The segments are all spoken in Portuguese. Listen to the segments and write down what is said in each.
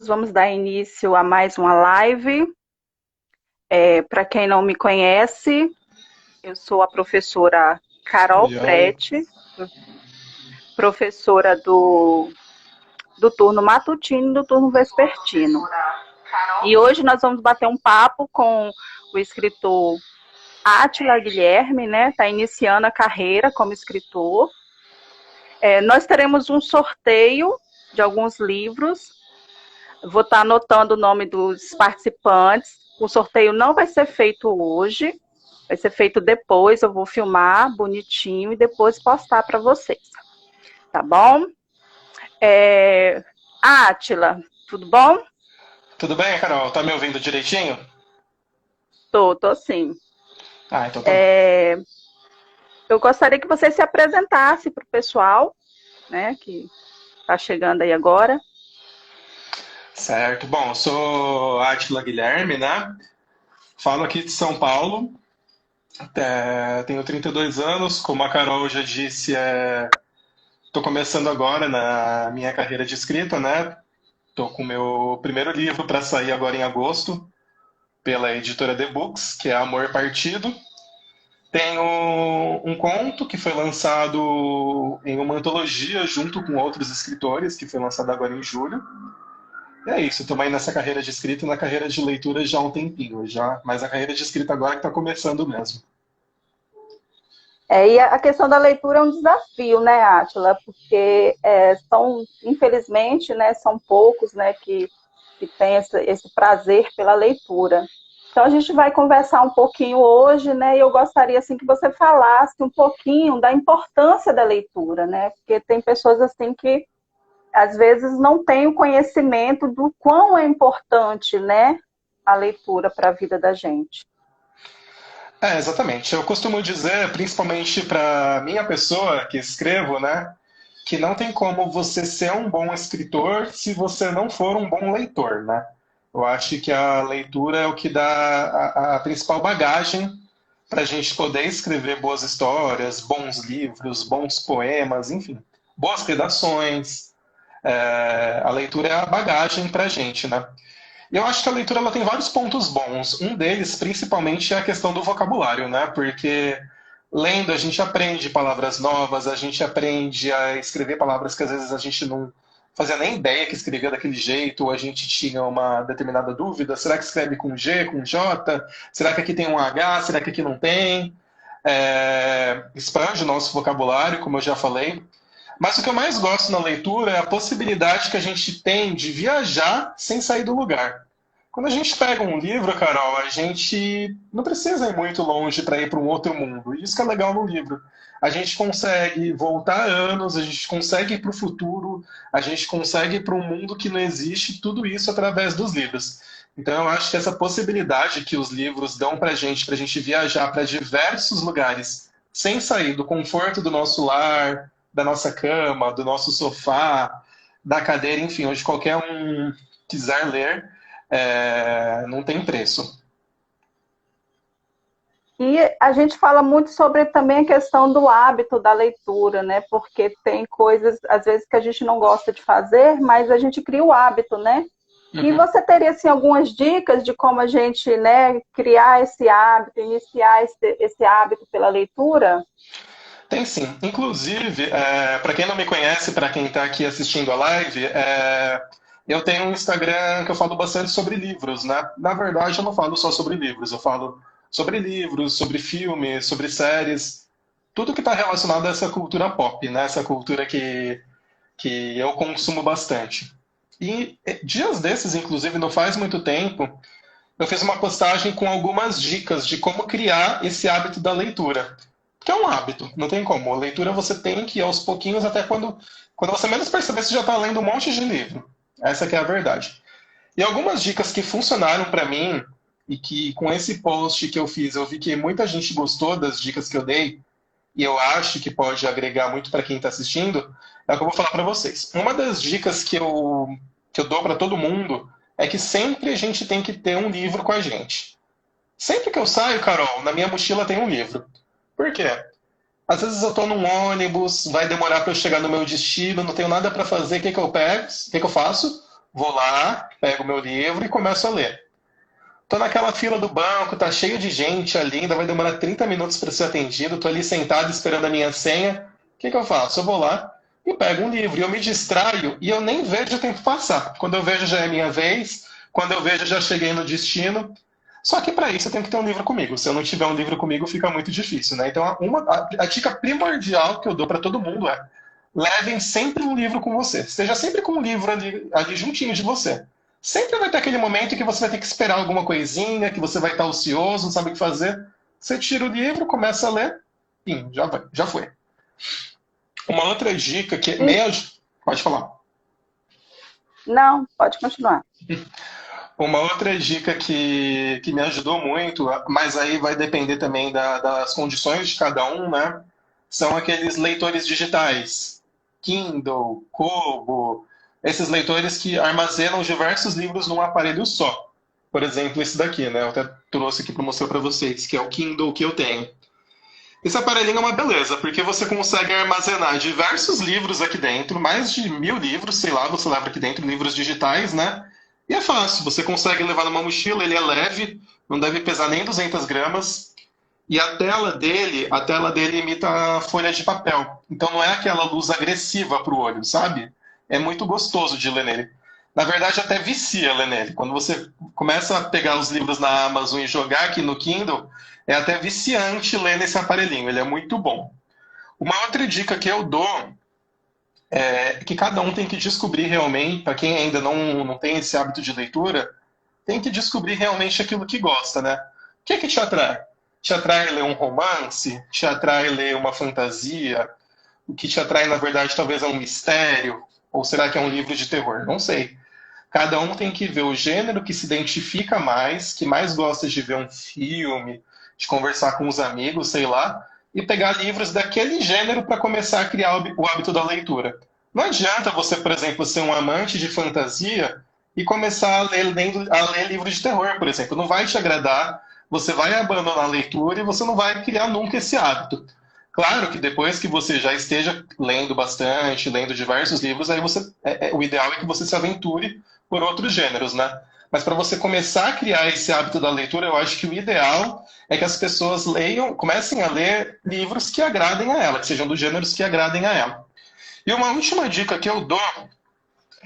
Vamos dar início a mais uma live. Para quem não me conhece, eu sou a professora Carol Oi, oi. Prete, professora do turno matutino e do turno vespertino. E hoje nós vamos bater um papo com o escritor Átila Guilherme, né? Está iniciando a carreira como escritor. Nós teremos um sorteio de alguns livros. Vou estar anotando o nome dos participantes. O sorteio não vai ser feito hoje, vai ser feito depois. Eu vou filmar bonitinho e depois postar para vocês. Tá bom? Átila, tudo bom? Tudo bem, Carol? Tá me ouvindo direitinho? Tô sim. Ah, então tá bom. É, eu gostaria que você se apresentasse para o pessoal, né, que está chegando aí agora. Certo. Bom, eu sou Átila Guilherme, né? Falo aqui de São Paulo. Tenho 32 anos. Como a Carol já disse, tô começando agora na minha carreira de escrita, né? Tô com o meu primeiro livro para sair agora em agosto, pela editora The Books, que é Amor Partido. Tenho um conto que foi lançado em uma antologia junto com outros escritores, que foi lançado agora em julho. E é isso, estou aí nessa carreira de escrita e na carreira de leitura já há um tempinho, já, mas a carreira de escrita agora que está começando mesmo. E a questão da leitura é um desafio, né, Átila? Porque infelizmente, né, são poucos, né, que têm esse prazer pela leitura. Então a gente vai conversar um pouquinho hoje, né? E eu gostaria assim que você falasse um pouquinho da importância da leitura, né? Porque tem pessoas assim que às vezes não têm o conhecimento do quão é importante, né, a leitura para a vida da gente. Exatamente. Eu costumo dizer, principalmente para minha pessoa que escrevo, né, que não tem como você ser um bom escritor se você não for um bom leitor, né? Eu acho que a leitura é o que dá a principal bagagem para a gente poder escrever boas histórias, bons livros, bons poemas, enfim, boas redações. A leitura é a bagagem para a gente, né? E eu acho que a leitura ela tem vários pontos bons. Um deles, principalmente, é a questão do vocabulário, né? Porque lendo a gente aprende palavras novas, a gente aprende a escrever palavras que às vezes a gente não fazia nem ideia que escrevia daquele jeito, ou a gente tinha uma determinada dúvida. Será que escreve com G, com J? Será que aqui tem um H? Será que aqui não tem? Expande o nosso vocabulário, como eu já falei. Mas o que eu mais gosto na leitura é a possibilidade que a gente tem de viajar sem sair do lugar. Quando a gente pega um livro, Carol, a gente não precisa ir muito longe para ir para um outro mundo. Isso que é legal no livro. A gente consegue voltar anos, a gente consegue ir para o futuro, a gente consegue ir para um mundo que não existe, tudo isso através dos livros. Então, eu acho que essa possibilidade que os livros dão para a gente viajar para diversos lugares, sem sair do conforto do nosso lar, da nossa cama, do nosso sofá, da cadeira, enfim, onde qualquer um quiser ler, não tem preço. E a gente fala muito sobre também a questão do hábito da leitura, né? Porque tem coisas, às vezes, que a gente não gosta de fazer, mas a gente cria o hábito, né? E Uhum. você teria, assim, algumas dicas de como a gente, né, criar esse hábito, iniciar esse hábito pela leitura? Tem sim. Inclusive, para quem não me conhece, para quem está aqui assistindo a live, eu tenho um Instagram que eu falo bastante sobre livros, né? Na verdade, eu não falo só sobre livros, eu falo sobre livros, sobre filmes, sobre séries, tudo que está relacionado a essa cultura pop, né? Essa cultura que eu consumo bastante. E dias desses, inclusive, não faz muito tempo, eu fiz uma postagem com algumas dicas de como criar esse hábito da leitura. Que é um hábito, não tem como. A leitura você tem que ir aos pouquinhos, até quando você menos perceber, você já está lendo um monte de livro. Essa que é a verdade. E algumas dicas que funcionaram para mim, e que com esse post que eu fiz, eu vi que muita gente gostou das dicas que eu dei, e eu acho que pode agregar muito para quem está assistindo, é o que eu vou falar para vocês. Uma das dicas que eu dou para todo mundo é que sempre a gente tem que ter um livro com a gente. Sempre que eu saio, Carol, na minha mochila tem um livro. Por quê? Às vezes eu estou num ônibus, vai demorar para eu chegar no meu destino, não tenho nada para fazer, o que, que eu pego? O que, que eu faço? vou lá, pego o meu livro e começo a ler. Tô naquela fila do banco, tá cheio de gente ali, ainda vai demorar 30 minutos para ser atendido, tô ali sentado esperando a minha senha. O que que eu faço? Eu vou lá e pego um livro, e eu me distraio e eu nem vejo o tempo passar. Quando eu vejo já é minha vez, quando eu vejo já cheguei no destino. Só que para isso eu tenho que ter um livro comigo. Se eu não tiver um livro comigo, fica muito difícil, né? Então, a dica primordial que eu dou para todo mundo é: levem sempre um livro com você. Esteja sempre com um livro ali juntinho de você. Sempre vai ter aquele momento que você vai ter que esperar alguma coisinha, que você vai estar ocioso, não sabe o que fazer. Você tira o livro, começa a ler, já vai, já foi. Uma outra dica que E- meio... Pode falar. Não, pode continuar. Uma outra dica que me ajudou muito, mas aí vai depender também das condições de cada um, né? São aqueles leitores digitais. Kindle, Kobo, esses leitores que armazenam diversos livros num aparelho só. Por exemplo, esse daqui, né? Eu até trouxe aqui para mostrar para vocês, que é o Kindle que eu tenho. Esse aparelhinho é uma beleza, porque você consegue armazenar diversos livros aqui dentro, mais de 1000 livros, sei lá, você leva aqui dentro, livros digitais, né? E é fácil, você consegue levar numa mochila, ele é leve, não deve pesar nem 200 gramas, e a tela dele imita folha de papel. Então não é aquela luz agressiva para o olho, sabe? É muito gostoso de ler nele. Na verdade, até vicia ler nele. Quando você começa a pegar os livros na Amazon e jogar aqui no Kindle, é até viciante ler nesse aparelhinho. Ele é muito bom. Uma outra dica que eu dou é que cada um tem que descobrir realmente, para quem ainda não tem esse hábito de leitura, tem que descobrir realmente aquilo que gosta, né? O que é que te atrai? Te atrai ler um romance? Te atrai ler uma fantasia? O que te atrai, na verdade, talvez é um mistério? Ou será que é um livro de terror? Não sei. Cada um tem que ver o gênero que se identifica mais, que mais gosta de ver um filme, de conversar com os amigos, sei lá, e pegar livros daquele gênero para começar a criar o hábito da leitura. Não adianta você, por exemplo, ser um amante de fantasia e começar a ler livros de terror, por exemplo. Não vai te agradar, você vai abandonar a leitura e você não vai criar nunca esse hábito. Claro que depois que você já esteja lendo bastante, lendo diversos livros, aí o ideal é que você se aventure por outros gêneros, né? Mas para você começar a criar esse hábito da leitura, eu acho que o ideal é que as pessoas comecem a ler livros que agradem a ela, que sejam dos gêneros que agradem a ela. E uma última dica que eu dou,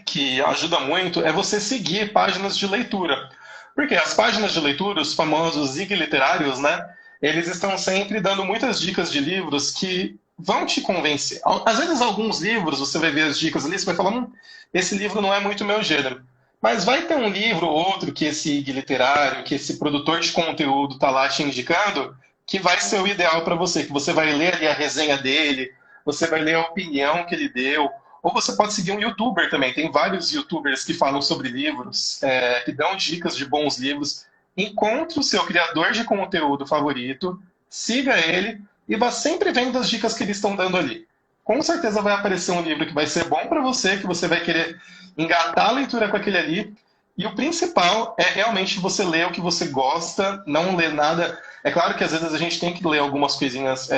que ajuda muito, é você seguir páginas de leitura. Porque as páginas de leitura, os famosos zig literários, né? Eles estão sempre dando muitas dicas de livros que vão te convencer. Às vezes, alguns livros, você vai ver as dicas ali, você vai falar, esse livro não é muito meu gênero. Mas vai ter um livro ou outro que esse guia literário, que esse produtor de conteúdo está lá te indicando, que vai ser o ideal para você, que você vai ler ali a resenha dele, você vai ler a opinião que ele deu, ou você pode seguir um youtuber também. Tem vários youtubers que falam sobre livros, que dão dicas de bons livros. Encontre o seu criador de conteúdo favorito, siga ele e vá sempre vendo as dicas que eles estão dando ali. Com certeza vai aparecer um livro que vai ser bom para você, que você vai querer engatar a leitura com aquele ali. E o principal é realmente você ler o que você gosta, não ler nada. É claro que às vezes a gente tem que ler algumas coisinhas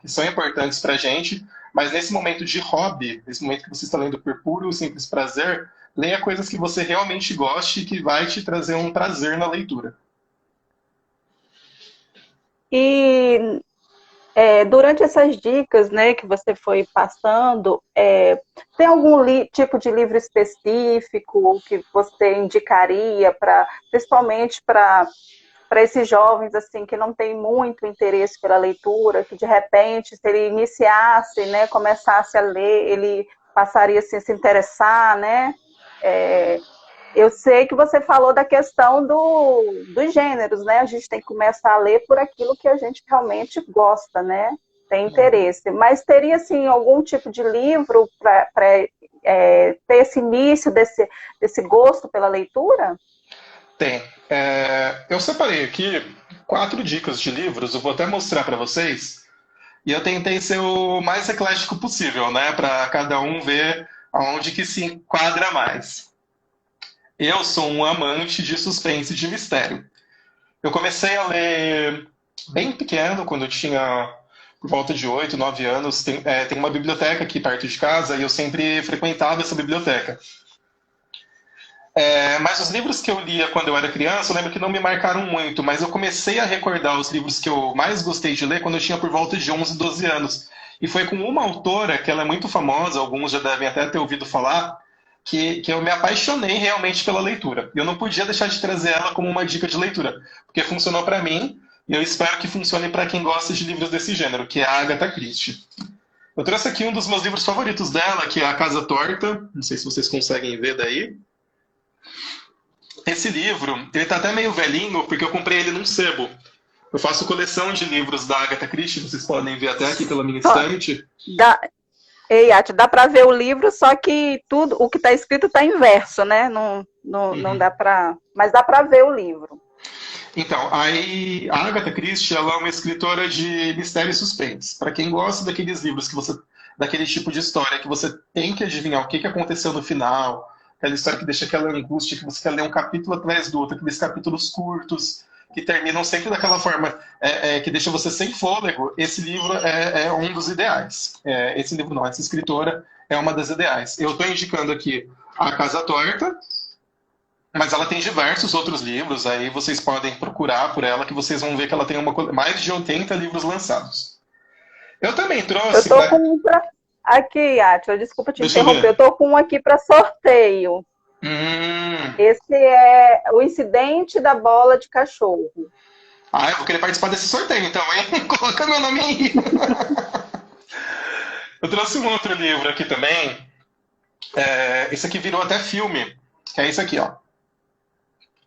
que são importantes para a gente, mas nesse momento de hobby, nesse momento que você está lendo por puro e simples prazer, leia coisas que você realmente goste e que vai te trazer um prazer na leitura. E durante essas dicas, né, que você foi passando, tem algum tipo de livro específico que você indicaria principalmente para esses jovens assim que não têm muito interesse pela leitura, que de repente, se ele iniciasse, né, começasse a ler, ele passaria assim, a se interessar, né? Eu sei que você falou da questão dos gêneros, né? A gente tem que começar a ler por aquilo que a gente realmente gosta, né? Tem interesse. Mas teria, assim, algum tipo de livro para ter esse início desse gosto pela leitura? Tem. Eu separei aqui 4 dicas de livros, eu vou até mostrar para vocês. E eu tentei ser o mais eclético possível, né? Para cada um ver aonde que se enquadra mais. Eu sou um amante de suspense e de mistério. Eu comecei a ler bem pequeno, quando eu tinha por volta de 8, 9 anos. Tem uma biblioteca aqui perto de casa e eu sempre frequentava essa biblioteca. Mas os livros que eu lia quando eu era criança, eu lembro que não me marcaram muito, mas eu comecei a recordar os livros que eu mais gostei de ler quando eu tinha por volta de 11, 12 anos. E foi com uma autora, que ela é muito famosa, alguns já devem até ter ouvido falar, que eu me apaixonei realmente pela leitura. Eu não podia deixar de trazer ela como uma dica de leitura, porque funcionou para mim, e eu espero que funcione para quem gosta de livros desse gênero, que é a Agatha Christie. Eu trouxe aqui um dos meus livros favoritos dela, que é A Casa Torta. Não sei se vocês conseguem ver daí. Esse livro, ele tá até meio velhinho, porque eu comprei ele num sebo. Eu faço coleção de livros da Agatha Christie, vocês podem ver até aqui pela minha Só estante. dá, ei, Ati, dá para ver o livro, só que tudo, o que está escrito está em verso, né? Não dá para, mas dá para ver o livro. Então, aí, a Agatha Christie, ela é uma escritora de mistério e suspense. Para quem gosta daqueles livros que você, daquele tipo de história que você tem que adivinhar o que aconteceu no final, aquela história que deixa aquela angústia, que você quer ler um capítulo atrás do outro, aqueles capítulos curtos, que terminam sempre daquela forma que deixa você sem fôlego, esse livro é um dos ideais. Esse livro não, essa escritora é uma das ideais. Eu estou indicando aqui A Casa Torta, mas ela tem diversos outros livros, aí vocês podem procurar por ela, que vocês vão ver que ela tem mais de 80 livros lançados. Eu também Eu trouxe tô para... com um pra... Aqui, Átila, desculpa te Deixa eu interromper. Eu ver. tô com um aqui para sorteio. Hum... Esse é o incidente da bola de cachorro. Ah, eu vou querer participar desse sorteio, então, hein? Coloca meu nome aí. Eu trouxe um outro livro aqui também. Esse aqui virou até filme, que é esse aqui, ó.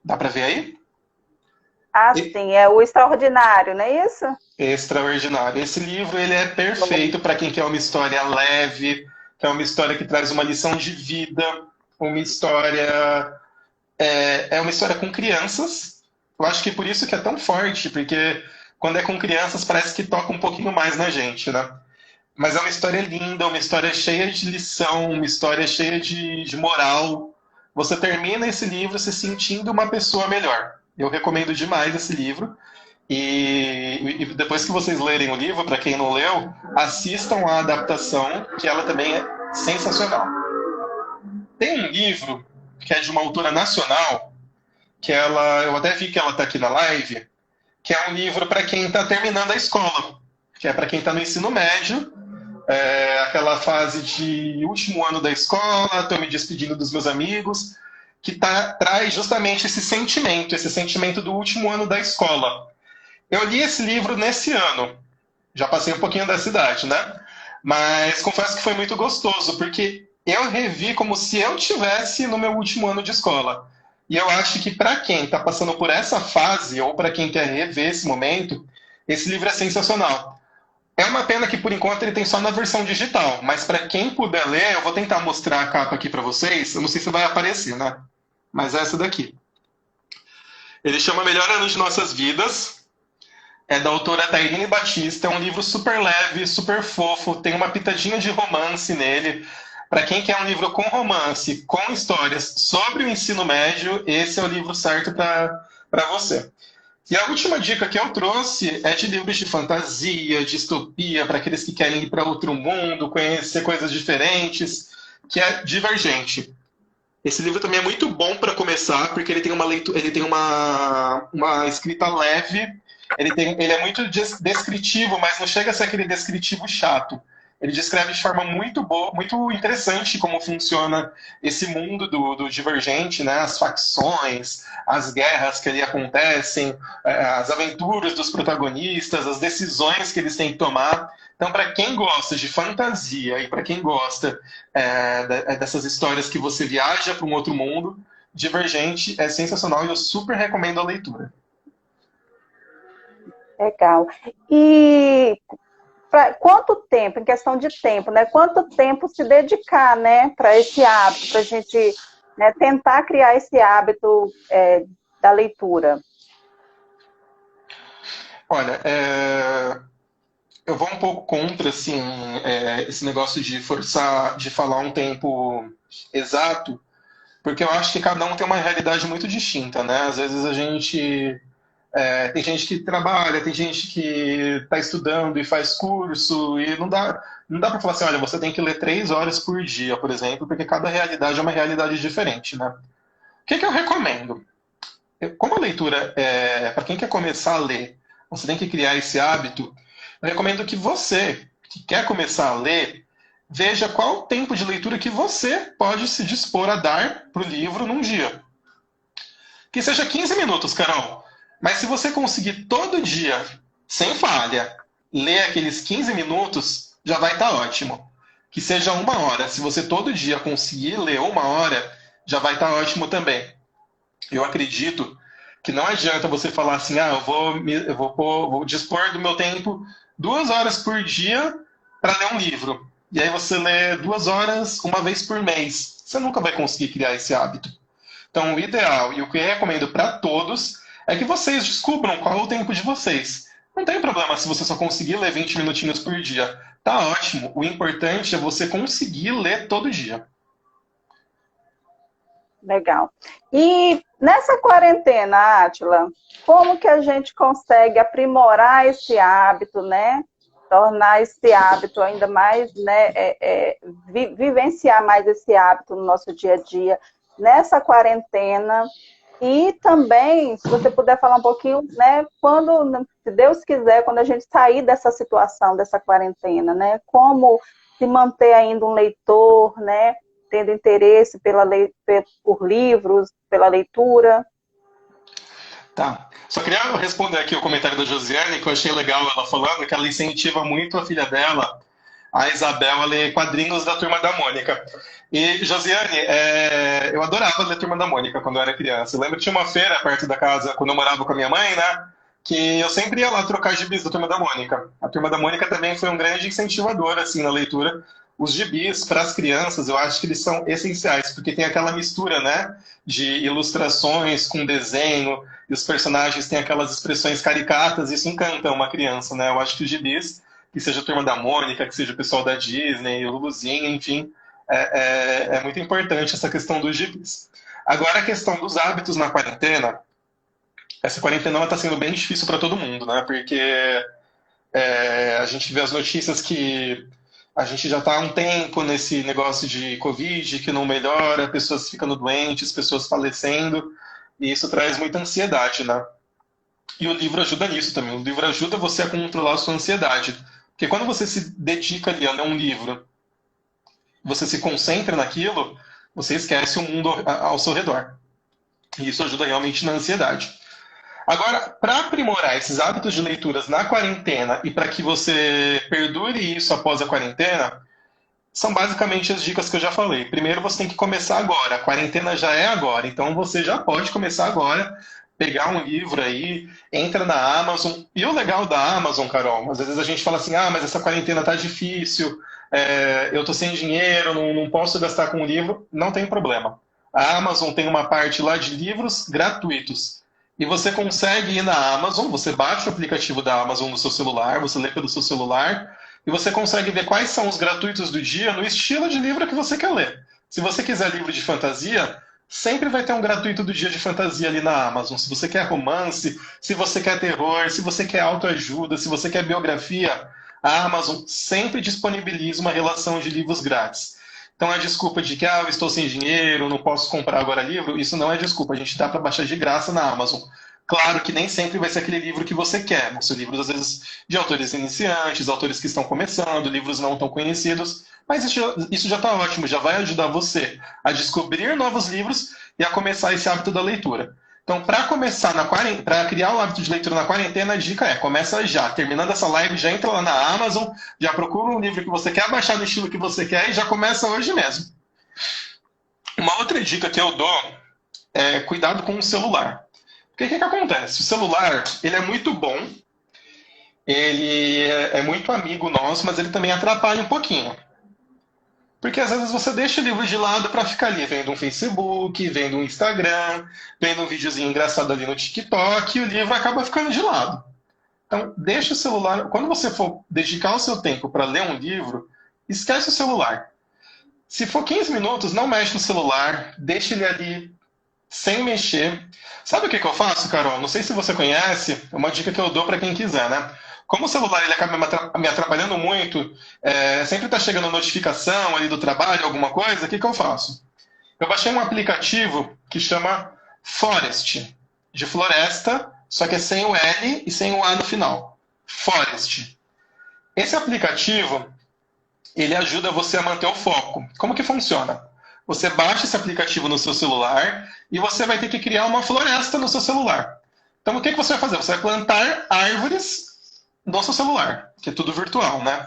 Dá pra ver aí? Ah, sim, é o extraordinário, não é isso? Extraordinário. Esse livro ele é perfeito para quem quer uma história leve, quer uma história que traz uma lição de vida, uma história é uma história com crianças. Eu acho que por isso que é tão forte, porque quando é com crianças parece que toca um pouquinho mais na gente, né? Mas é uma história linda, uma história cheia de lição, uma história cheia de moral. Você termina esse livro se sentindo uma pessoa melhor. Eu recomendo demais esse livro. E depois que vocês lerem o livro, para quem não leu, assistam a adaptação, que ela também é sensacional. Tem um livro que é de uma autora nacional, que eu até vi que ela está aqui na live, que é um livro para quem está terminando a escola, que é para quem está no ensino médio, aquela fase de último ano da escola, estou me despedindo dos meus amigos, que traz justamente esse sentimento do último ano da escola. Eu li esse livro nesse ano, já passei um pouquinho da cidade, né? Mas confesso que foi muito gostoso, porque eu revi como se eu tivesse no meu último ano de escola. E eu acho que para quem está passando por essa fase, ou para quem quer rever esse momento, esse livro é sensacional. É uma pena que por enquanto ele tem só na versão digital, mas para quem puder ler, eu vou tentar mostrar a capa aqui para vocês. Eu não sei se vai aparecer, né? Mas é essa daqui. Ele chama Melhor Ano de Nossas Vidas. É da autora Tairine Batista. É um livro super leve, super fofo. Tem uma pitadinha de romance nele. Para quem quer um livro com romance, com histórias sobre o ensino médio, esse é o livro certo para você. E a última dica que eu trouxe é de livros de fantasia, distopia, para aqueles que querem ir para outro mundo, conhecer coisas diferentes, que é Divergente. Esse livro também é muito bom para começar, porque ele tem uma escrita leve, ele é muito descritivo, mas não chega a ser aquele descritivo chato. Ele descreve de forma muito boa, muito interessante como funciona esse mundo do Divergente, né? As facções, as guerras que ali acontecem, as aventuras dos protagonistas, as decisões que eles têm que tomar. Então, para quem gosta de fantasia e para quem gosta dessas histórias que você viaja para um outro mundo, Divergente é sensacional e eu super recomendo a leitura. Legal. E quanto tempo, em questão de tempo, né? Quanto tempo se dedicar, né, para esse hábito, para a gente, né, tentar criar esse hábito da leitura? Olha, eu vou um pouco contra, assim, esse negócio de forçar, de falar um tempo exato, porque eu acho que cada um tem uma realidade muito distinta, né? Às vezes a gente tem gente que trabalha, tem gente que está estudando e faz curso, e não dá para falar assim, olha, você tem que ler 3 horas por dia, por exemplo, porque cada realidade é uma realidade diferente, né? O que eu recomendo? Como a leitura para quem quer começar a ler, você tem que criar esse hábito. Eu recomendo que você, que quer começar a ler, veja qual o tempo de leitura que você pode se dispor a dar para o livro num dia. Que seja 15 minutos, Carol. Mas se você conseguir todo dia, sem falha, ler aqueles 15 minutos, já vai estar ótimo. Que seja 1 hora. Se você todo dia conseguir ler 1 hora, já vai estar ótimo também. Eu acredito que não adianta você falar assim, vou dispor do meu tempo 2 horas por dia para ler um livro. E aí você lê 2 horas uma vez por mês. Você nunca vai conseguir criar esse hábito. Então, o ideal e o que eu recomendo para todos é que vocês descubram qual é o tempo de vocês. Não tem problema se você só conseguir ler 20 minutinhos por dia. Tá ótimo. O importante é você conseguir ler todo dia. Legal. E nessa quarentena, Átila, como que a gente consegue aprimorar esse hábito, né? Tornar esse hábito ainda mais, né? Vivenciar mais esse hábito no nosso dia a dia, nessa quarentena. E também, se você puder falar um pouquinho, né? Quando, se Deus quiser, quando a gente sair dessa situação, dessa quarentena, né? Como se manter ainda um leitor, né? Tendo interesse por livros, pela leitura. Tá. Só queria responder aqui o comentário da Josiane, que eu achei legal ela falando, que ela incentiva muito a filha dela, a Isabel, a ler quadrinhos da Turma da Mônica. E, Josiane, eu adorava ler Turma da Mônica quando eu era criança. Eu lembro que tinha uma feira perto da casa, quando eu morava com a minha mãe, né? Que eu sempre ia lá trocar gibis da Turma da Mônica. A Turma da Mônica também foi um grande incentivador, assim, na leitura. Os gibis, para as crianças, eu acho que eles são essenciais, porque tem aquela mistura, né? De ilustrações com desenho, e os personagens têm aquelas expressões caricatas, e isso encanta uma criança, né? Eu acho que os gibis, que seja a Turma da Mônica, que seja o pessoal da Disney, o Luluzinho, enfim, é muito importante essa questão dos gibis. Agora, a questão dos hábitos na quarentena, essa quarentena está sendo bem difícil para todo mundo, né? Porque a gente vê as notícias que a gente já está há um tempo nesse negócio de Covid, que não melhora, pessoas ficando doentes, pessoas falecendo, e isso traz muita ansiedade, né? E o livro ajuda nisso também. O livro ajuda você a controlar a sua ansiedade. Porque quando você se dedica ali a ler um livro, você se concentra naquilo, você esquece o mundo ao seu redor. E isso ajuda realmente na ansiedade. Agora, para aprimorar esses hábitos de leituras na quarentena e para que você perdure isso após a quarentena, são basicamente as dicas que eu já falei. Primeiro, você tem que começar agora. A quarentena já é agora, então você já pode começar agora, pegar um livro aí, entra na Amazon. E o legal da Amazon, Carol, às vezes a gente fala assim, mas essa quarentena tá difícil, eu tô sem dinheiro, não posso gastar com um livro. Não tem problema. A Amazon tem uma parte lá de livros gratuitos. E você consegue ir na Amazon, você baixa o aplicativo da Amazon no seu celular, você lê pelo seu celular, e você consegue ver quais são os gratuitos do dia no estilo de livro que você quer ler. Se você quiser livro de fantasia, sempre vai ter um gratuito do dia de fantasia ali na Amazon. Se você quer romance, se você quer terror, se você quer autoajuda, se você quer biografia, a Amazon sempre disponibiliza uma relação de livros grátis. Então a desculpa de que eu estou sem dinheiro, não posso comprar agora livro, isso não é desculpa, a gente dá para baixar de graça na Amazon. Claro que nem sempre vai ser aquele livro que você quer. Vão ser livros, às vezes, de autores iniciantes, autores que estão começando, livros não tão conhecidos. Mas isso já está ótimo, já vai ajudar você a descobrir novos livros e a começar esse hábito da leitura. Então, para começar para criar o hábito de leitura na quarentena, a dica começa já. Terminando essa live, já entra lá na Amazon, já procura um livro que você quer, baixar no estilo que você quer e já começa hoje mesmo. Uma outra dica que eu dou é cuidado com o celular. Porque o que acontece? O celular, ele é muito bom, ele é muito amigo nosso, mas ele também atrapalha um pouquinho. Porque às vezes você deixa o livro de lado para ficar ali vendo um Facebook, vendo um Instagram, vendo um videozinho engraçado ali no TikTok, e o livro acaba ficando de lado. Então, deixa o celular... Quando você for dedicar o seu tempo para ler um livro, esquece o celular. Se for 15 minutos, não mexe no celular, deixa ele ali sem mexer. Sabe o que eu faço, Carol? Não sei se você conhece, é uma dica que eu dou para quem quiser, né? Como o celular ele acaba me atrapalhando muito, sempre está chegando notificação ali do trabalho, alguma coisa, o que eu faço? Eu baixei um aplicativo que chama Forest, de floresta, só que é sem o L e sem o A no final. Forest. Esse aplicativo, ele ajuda você a manter o foco. Como que funciona? Você baixa esse aplicativo no seu celular e você vai ter que criar uma floresta no seu celular. Então, o que você vai fazer? Você vai plantar árvores no seu celular, que é tudo virtual, né?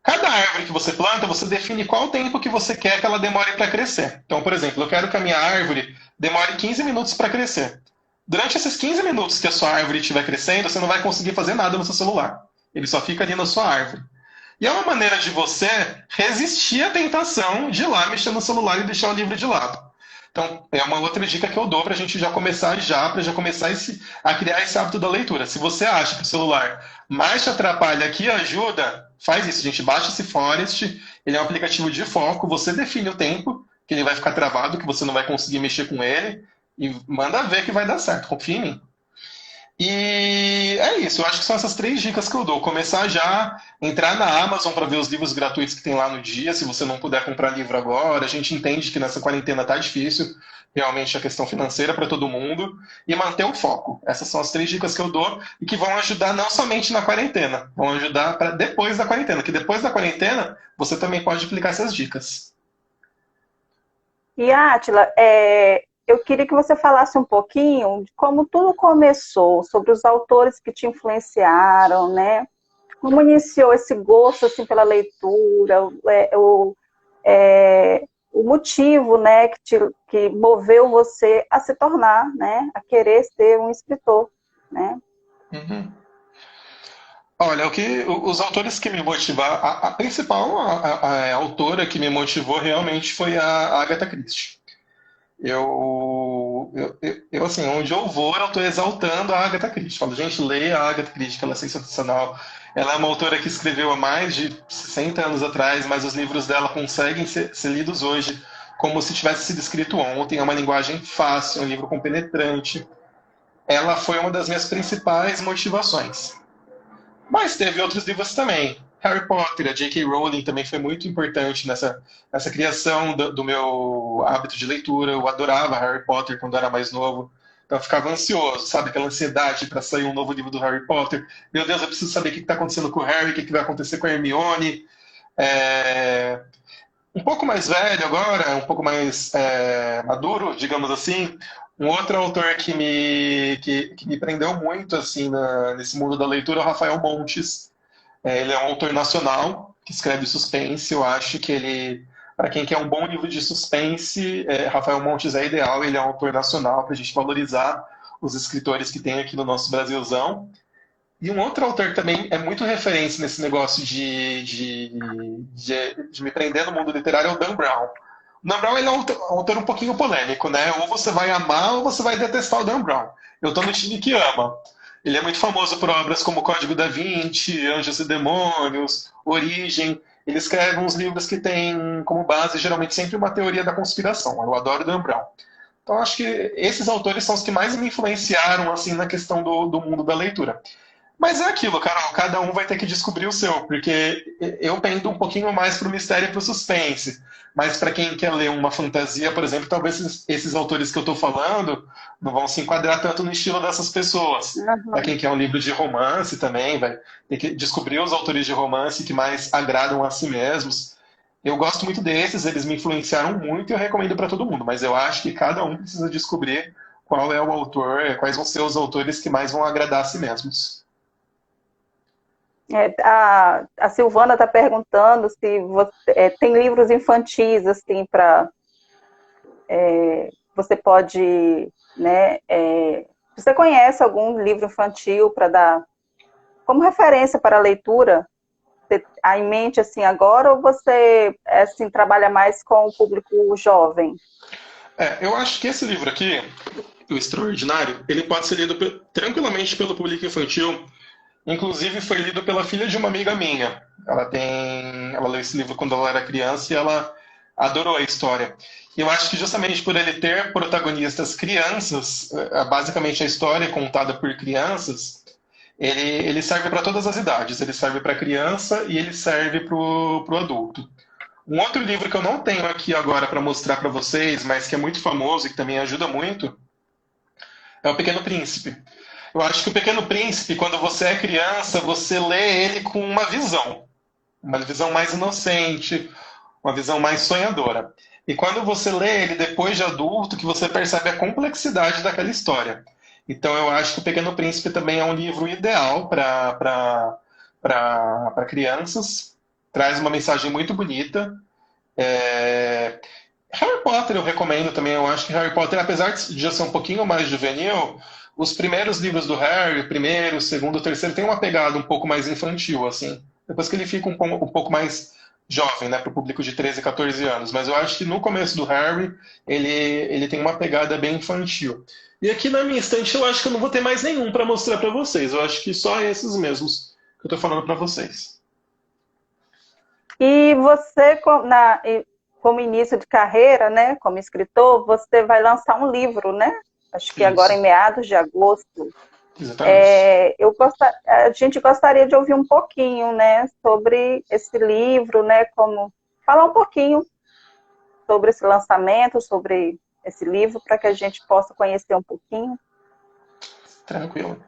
Cada árvore que você planta, você define qual o tempo que você quer que ela demore para crescer. Então, por exemplo, eu quero que a minha árvore demore 15 minutos para crescer. Durante esses 15 minutos que a sua árvore estiver crescendo, você não vai conseguir fazer nada no seu celular. Ele só fica ali na sua árvore. E é uma maneira de você resistir à tentação de ir lá mexer no celular e deixar o livro de lado. Então, é uma outra dica que eu dou para a gente já começar para já começar a criar esse hábito da leitura. Se você acha que o celular mais te atrapalha que ajuda, faz isso, gente. Baixa esse Forest, ele é um aplicativo de foco, você define o tempo que ele vai ficar travado, que você não vai conseguir mexer com ele, e manda ver que vai dar certo, confia em mim. E é isso, eu acho que são essas 3 dicas que eu dou. Começar já, entrar na Amazon para ver os livros gratuitos que tem lá no dia, se você não puder comprar livro agora. A gente entende que nessa quarentena tá difícil, realmente a questão financeira para todo mundo, e manter o foco. Essas são as 3 dicas que eu dou e que vão ajudar não somente na quarentena, vão ajudar para depois da quarentena, que depois da quarentena você também pode aplicar essas dicas. E, Átila, eu queria que você falasse um pouquinho de como tudo começou, sobre os autores que te influenciaram, né? Como iniciou esse gosto assim, pela leitura, o motivo, né, que moveu você a se tornar, né, a querer ser um escritor, né? Uhum. Olha, os autores que me motivaram, a principal autora que me motivou realmente foi a Agatha Christie. Assim, onde eu vou, eu estou exaltando a Agatha Christie. Falo, gente, leia a Agatha Christie, que ela é sensacional. Ela é uma autora que escreveu há mais de 60 anos atrás, mas os livros dela conseguem ser lidos hoje como se tivesse sido escrito ontem. É uma linguagem fácil, é um livro compenetrante. Ela foi uma das minhas principais motivações. Mas teve outros livros também. Harry Potter, a J.K. Rowling também foi muito importante nessa criação do meu hábito de leitura. Eu adorava Harry Potter quando era mais novo. Então eu ficava ansioso, sabe? Aquela ansiedade para sair um novo livro do Harry Potter. Meu Deus, eu preciso saber o que está acontecendo com o Harry, o que vai acontecer com a Hermione. Um pouco mais velho agora, um pouco mais maduro, digamos assim. Um outro autor que me prendeu muito assim nesse mundo da leitura é o Rafael Montes. Ele é um autor nacional que escreve suspense. Eu acho que ele, para quem quer um bom livro de suspense, Rafael Montes é ideal. Ele é um autor nacional para a gente valorizar os escritores que tem aqui no nosso Brasilzão. E um outro autor que também é muito referência nesse negócio de me prender no mundo literário é o Dan Brown. O Dan Brown ele é um autor um pouquinho polêmico, né? Ou você vai amar ou você vai detestar o Dan Brown. Eu estou no time que ama. Ele é muito famoso por obras como Código da Vinci, Anjos e Demônios, Origem. Ele escreve uns livros que têm como base geralmente sempre uma teoria da conspiração. Eu adoro Dan Brown. Então acho que esses autores são os que mais me influenciaram assim na questão do mundo da leitura. Mas é aquilo, Carol, cada um vai ter que descobrir o seu, porque eu pendo um pouquinho mais para o mistério e para o suspense. Mas para quem quer ler uma fantasia, por exemplo, talvez esses autores que eu estou falando não vão se enquadrar tanto no estilo dessas pessoas. Para Uhum. quem quer um livro de romance também, vai ter que descobrir os autores de romance que mais agradam a si mesmos. Eu gosto muito desses, eles me influenciaram muito e eu recomendo para todo mundo, mas eu acho que cada um precisa descobrir qual é o autor, quais vão ser os autores que mais vão agradar a si mesmos. A Silvana está perguntando se você tem livros infantis assim para você pode, né? Você conhece algum livro infantil para dar como referência para a leitura? Você há em mente assim agora ou você assim trabalha mais com o público jovem? Eu acho que esse livro aqui, O Extraordinário, ele pode ser lido tranquilamente pelo público infantil. Inclusive foi lido pela filha de uma amiga minha. Ela leu esse livro quando ela era criança e ela adorou a história. E eu acho que justamente por ele ter protagonistas crianças, basicamente a história é contada por crianças, ele serve para todas as idades. Ele serve para a criança e ele serve para o adulto. Um outro livro que eu não tenho aqui agora para mostrar para vocês, mas que é muito famoso e que também ajuda muito, é O Pequeno Príncipe. Eu acho que O Pequeno Príncipe, quando você é criança, você lê ele com uma visão mais inocente, uma visão mais sonhadora. E quando você lê ele depois de adulto, que você percebe a complexidade daquela história. Então eu acho que O Pequeno Príncipe também é um livro ideal para crianças, traz uma mensagem muito bonita. É, Harry Potter eu recomendo também. Eu acho que Harry Potter, apesar de já ser um pouquinho mais juvenil, os primeiros livros do Harry, o primeiro, o segundo, o terceiro, tem uma pegada um pouco mais infantil, assim. Depois que ele fica um pouco mais jovem, né, para o público de 13, 14 anos. Mas eu acho que no começo do Harry, ele tem uma pegada bem infantil. E aqui na minha estante eu acho que eu não vou ter mais nenhum para mostrar para vocês. Eu acho que só esses mesmos que eu estou falando para vocês. E você, como início de carreira, né, como escritor, você vai lançar um livro, né? Acho que agora em Isso, meados de agosto. exatamente. A gente gostaria de ouvir um pouquinho, né, sobre esse livro, né, como falar um pouquinho sobre esse lançamento, sobre esse livro, para que a gente possa conhecer um pouquinho. Tranquilo.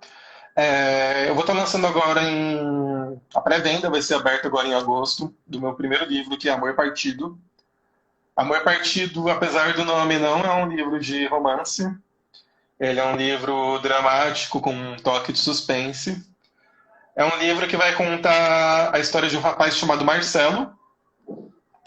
Eu vou estar lançando agora em. A pré-venda vai ser aberta agora em agosto, do meu primeiro livro, que é Amor Partido. Amor Partido, apesar do nome, não é um livro de romance. Ele é um livro dramático com um toque de suspense. É um livro que vai contar a história de um rapaz chamado Marcelo.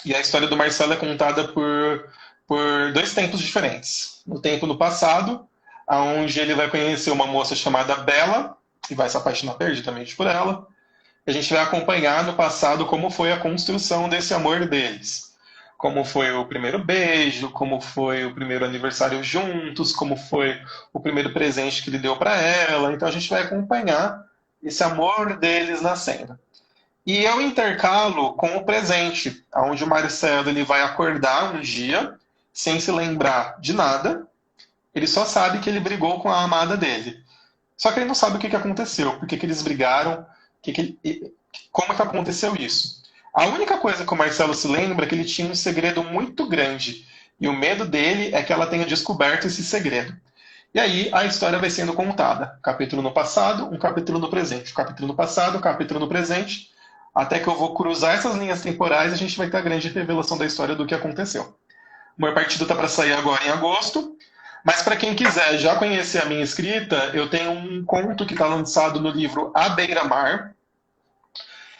E a história do Marcelo é contada por dois tempos diferentes. No tempo no passado, onde ele vai conhecer uma moça chamada Bela, e vai se apaixonar perdidamente por ela. A gente vai acompanhar no passado como foi a construção desse amor deles. Como foi o primeiro beijo, como foi o primeiro aniversário juntos, como foi o primeiro presente que ele deu para ela. Então a gente vai acompanhar esse amor deles nascendo. E eu intercalo com o presente, onde o Marcelo ele vai acordar um dia sem se lembrar de nada. Ele só sabe que ele brigou com a amada dele. Só que ele não sabe o que que aconteceu, por que que eles brigaram, como que aconteceu isso. A única coisa que o Marcelo se lembra é que ele tinha um segredo muito grande. E o medo dele é que ela tenha descoberto esse segredo. E aí a história vai sendo contada. Capítulo no passado, um capítulo no presente. Um capítulo no passado, um capítulo no presente. Até que eu vou cruzar essas linhas temporais e a gente vai ter a grande revelação da história do que aconteceu. O meu partido está para sair agora em agosto. Mas para quem quiser já conhecer a minha escrita, eu tenho um conto que está lançado no livro A Beira-Mar.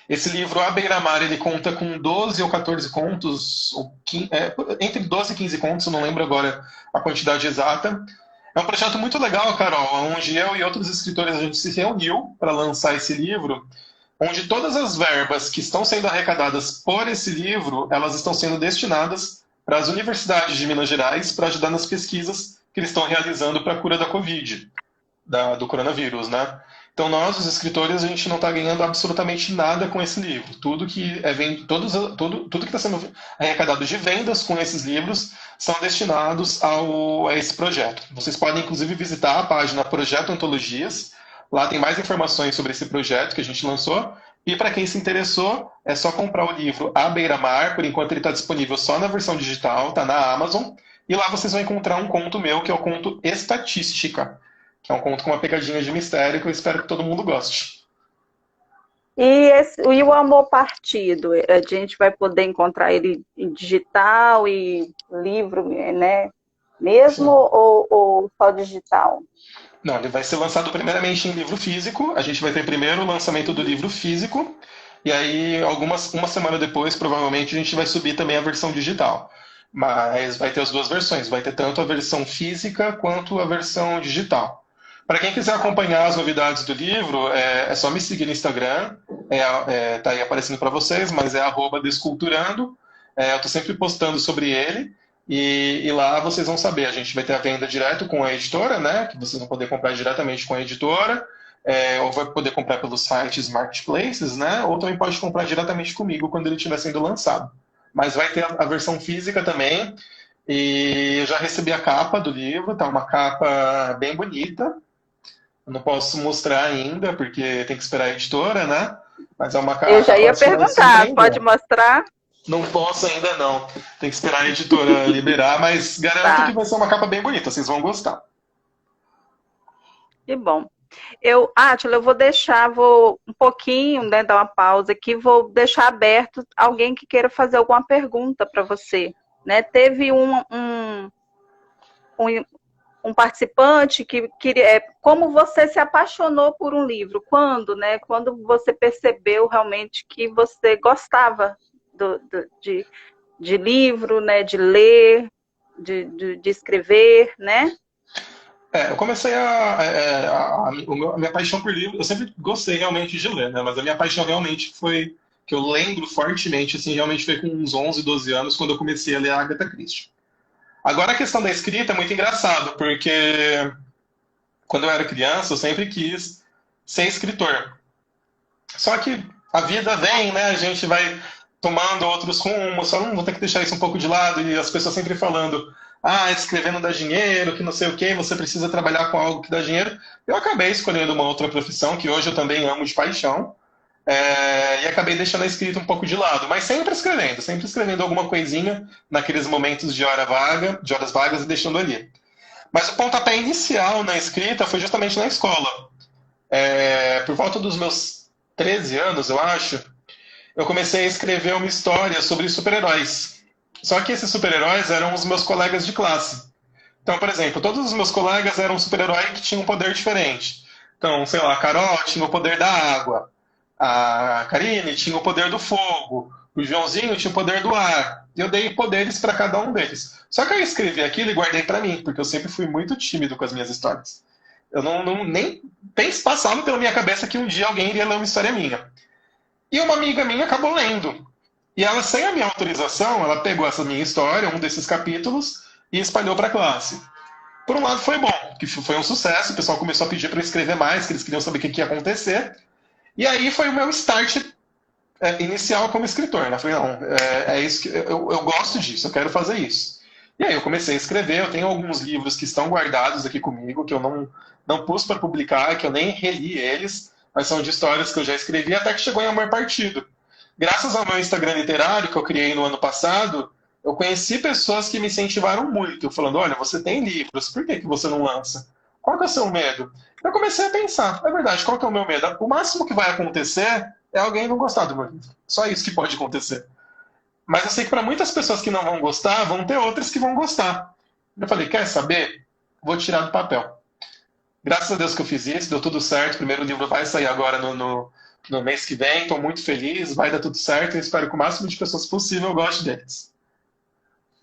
Esse livro, A Beira-Mar, ele conta com 12 ou 14 contos, ou 15, entre 12 e 15 contos, eu não lembro agora a quantidade exata. É um projeto muito legal, Carol, onde eu e outros escritores a gente se reuniu para lançar esse livro, onde todas as verbas que estão sendo arrecadadas por esse livro, elas estão sendo destinadas para as universidades de Minas Gerais para ajudar nas pesquisas que eles estão realizando para a cura da Covid, do coronavírus, né? Então nós, os escritores, a gente não está ganhando absolutamente nada com esse livro. Tudo que tudo que está sendo arrecadado de vendas com esses livros são destinados a esse projeto. Vocês podem, inclusive, visitar a página Projeto Antologias. Lá tem mais informações sobre esse projeto que a gente lançou. E para quem se interessou, é só comprar o livro A Beira-Mar. Por enquanto ele está disponível só na versão digital, está na Amazon. E lá vocês vão encontrar um conto meu, que é o conto Estatística, que é um conto com uma pegadinha de mistério que eu espero que todo mundo goste. E o Amor Partido, a gente vai poder encontrar ele em digital e livro, né? Mesmo Sim. ou só digital? Não, ele vai ser lançado primeiramente em livro físico. A gente vai ter primeiro o lançamento do livro físico. E aí, uma semana depois, provavelmente, a gente vai subir também a versão digital. Mas vai ter as duas versões. Vai ter tanto a versão física quanto a versão digital. Para quem quiser acompanhar as novidades do livro, é só me seguir no Instagram. Tá aí aparecendo para vocês, mas é @desculturando. Eu estou sempre postando sobre ele. E lá vocês vão saber, a gente vai ter a venda direto com a editora, né? Que vocês vão poder comprar diretamente com a editora, ou vai poder comprar pelos sites marketplaces, né? Ou também pode comprar diretamente comigo quando ele estiver sendo lançado. Mas vai ter a versão física também. E eu já recebi a capa do livro, tá uma capa bem bonita. Eu não posso mostrar ainda, porque tem que esperar a editora, né? Mas é uma Eu já capa ia que vai perguntar, surpreender. pode mostrar? Não posso ainda não. Tem que esperar a editora liberar, mas garanto que Tá, vai ser uma capa bem bonita, vocês vão gostar. que bom. Átila, eu vou deixar, vou um pouquinho, né, dar uma pausa aqui, vou deixar aberto alguém que queira fazer alguma pergunta para você. Né? Teve um, um participante que queria. Como você se apaixonou por um livro? Quando, né? Quando você percebeu realmente que você gostava de livro, né? De ler, de escrever, né? Eu comecei a minha paixão por livro, eu sempre gostei realmente de ler, né? Mas a minha paixão realmente foi, que eu lembro fortemente, assim, realmente foi com uns 11, 12 anos, quando eu comecei a ler a Agatha Christie. Agora a questão da escrita é muito engraçado, porque quando eu era criança eu sempre quis ser escritor. Só que a vida vem, né? A gente vai tomando outros rumos, só não vou ter que deixar isso um pouco de lado, e as pessoas sempre falando, escrever não dá dinheiro, que não sei o quê, você precisa trabalhar com algo que dá dinheiro. Eu acabei escolhendo uma outra profissão, que hoje eu também amo de paixão, e acabei deixando a escrita um pouco de lado, mas sempre escrevendo alguma coisinha naqueles momentos de hora vaga, de horas vagas e deixando ali. Mas o pontapé inicial na escrita foi justamente na escola. Por volta dos meus 13 anos, eu acho, eu comecei a escrever uma história sobre super-heróis. Só que esses super-heróis eram os meus colegas de classe. Então, por exemplo, todos os meus colegas eram super-heróis que tinham um poder diferente. Então, sei lá, a Carol tinha o poder da água, a Karine tinha o poder do fogo, o Joãozinho tinha o poder do ar. E eu dei poderes para cada um deles. Só que eu escrevi aquilo e guardei para mim, porque eu sempre fui muito tímido com as minhas histórias. Eu nem passava pela minha cabeça que um dia alguém iria ler uma história minha. E uma amiga minha acabou lendo. E ela, sem a minha autorização, ela pegou essa minha história, um desses capítulos, e espalhou para a classe. Por um lado foi bom, que foi um sucesso, o pessoal começou a pedir para eu escrever mais, que eles queriam saber o que ia acontecer. E aí foi o meu start inicial como escritor. Né? Eu falei, não, é isso que eu gosto disso, eu quero fazer isso. E aí eu comecei a escrever, eu tenho alguns livros que estão guardados aqui comigo, que eu não pus para publicar, que eu nem reli eles, mas são de histórias que eu já escrevi até que chegou em Amor Partido. Graças ao meu Instagram literário, que eu criei no ano passado, eu conheci pessoas que me incentivaram muito, falando, olha, você tem livros, por que você não lança? Qual que é o seu medo? Eu comecei a pensar, é verdade, qual que é o meu medo? O máximo que vai acontecer é alguém não gostar do meu livro. Só isso que pode acontecer. Mas eu sei que para muitas pessoas que não vão gostar, vão ter outras que vão gostar. Eu falei, quer saber? Vou tirar do papel. Graças a Deus que eu fiz isso, deu tudo certo. O primeiro livro vai sair agora no mês que vem. Estou muito feliz, vai dar tudo certo. Eu espero que o máximo de pessoas possível goste deles.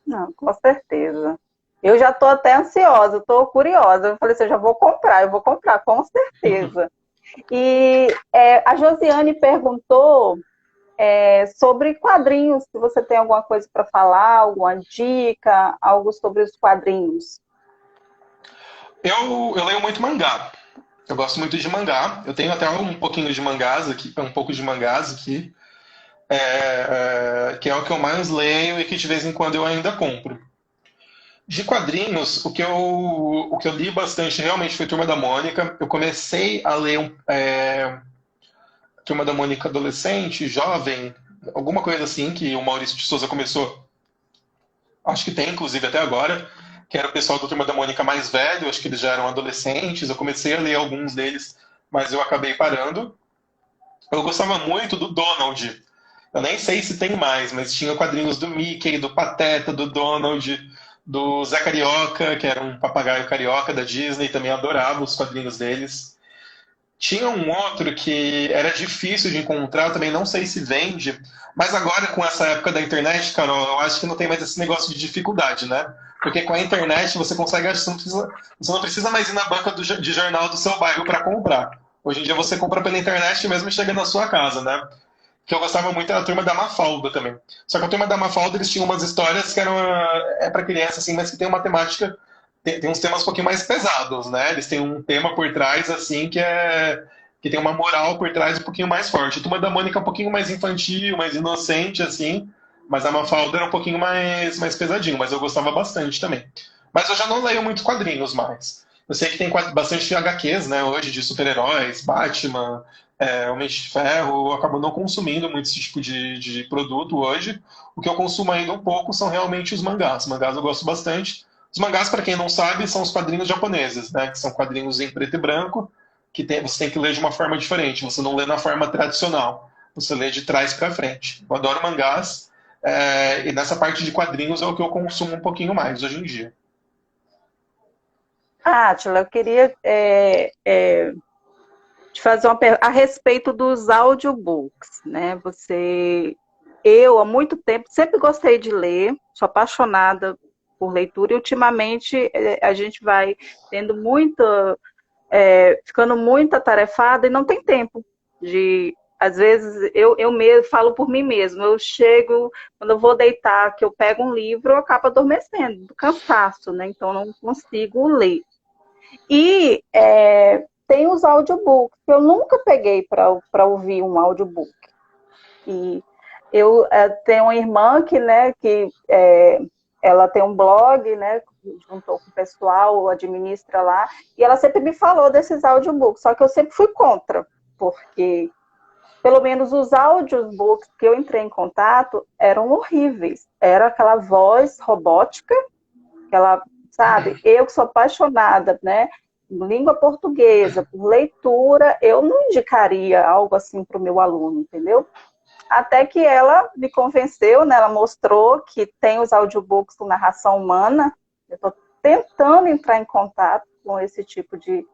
Não, com certeza. Eu já estou até ansiosa, estou curiosa. Eu falei assim, eu vou comprar, com certeza. E a Josiane perguntou sobre quadrinhos, se você tem alguma coisa para falar, alguma dica, algo sobre os quadrinhos. Eu leio muito mangá. Eu gosto muito de mangá. Eu tenho até um pouquinho de mangás aqui, um pouco de mangás aqui, que é o que eu mais leio e que de vez em quando eu ainda compro. De quadrinhos, o que eu li bastante realmente foi Turma da Mônica. Eu comecei a ler Turma da Mônica adolescente, jovem, alguma coisa assim, que o Maurício de Souza começou, acho que tem inclusive até agora, que era o pessoal do Turma da Mônica mais velho, acho que eles já eram adolescentes. Eu comecei a ler alguns deles, mas eu acabei parando. Eu gostava muito do Donald. Eu nem sei se tem mais, mas tinha quadrinhos do Mickey, do Pateta, do Donald, do Zé Carioca, que era um papagaio carioca da Disney, também adorava os quadrinhos deles. Tinha um outro que era difícil de encontrar, eu também não sei se vende, mas agora com essa época da internet, Carol, eu acho que não tem mais esse negócio de dificuldade, né? Porque com a internet você consegue, você não precisa mais ir na banca de jornal do seu bairro para comprar. Hoje em dia você compra pela internet e mesmo chega na sua casa, né? Que eu gostava muito era a Turma da Mafalda também. Só que a Turma da Mafalda, eles tinham umas histórias que eram para criança, assim, mas que tem uma temática, tem uns temas um pouquinho mais pesados, né? Eles têm um tema por trás, assim, que tem uma moral por trás um pouquinho mais forte. A Turma da Mônica é um pouquinho mais infantil, mais inocente, assim, mas a Mafalda era um pouquinho mais pesadinho, mas eu gostava bastante também. Mas eu já não leio muito quadrinhos mais. Eu sei que tem bastante HQs, né, hoje, de super-heróis, Batman, Homem de Ferro, eu acabo não consumindo muito esse tipo de produto hoje. O que eu consumo ainda um pouco são realmente os mangás. Mangás eu gosto bastante. Os mangás, para quem não sabe, são os quadrinhos japoneses, né? Que são quadrinhos em preto e branco, você tem que ler de uma forma diferente. Você não lê na forma tradicional. Você lê de trás para frente. Eu adoro mangás. E nessa parte de quadrinhos é o que eu consumo um pouquinho mais hoje em dia. Átila, eu queria te fazer uma pergunta a respeito dos audiobooks, né? Eu, há muito tempo, sempre gostei de ler, sou apaixonada por leitura, e ultimamente a gente vai tendo ficando muito atarefada e não tem tempo de. Às vezes eu mesmo falo por mim mesmo, eu chego, quando eu vou deitar, que eu pego um livro, eu acabo adormecendo, do cansaço, né? Então eu não consigo ler. E tem os audiobooks, que eu nunca peguei para ouvir um audiobook. E eu tenho uma irmã que ela tem um blog, né? Juntou com o pessoal, administra lá, e ela sempre me falou desses audiobooks, só que eu sempre fui contra, porque pelo menos os audiobooks que eu entrei em contato eram horríveis. Era aquela voz robótica, aquela, sabe? Eu que sou apaixonada, né? Língua portuguesa, por leitura, eu não indicaria algo assim para o meu aluno, entendeu? Até que ela me convenceu, né? Ela mostrou que tem os audiobooks com narração humana. Eu estou tentando entrar em contato com esse tipo de,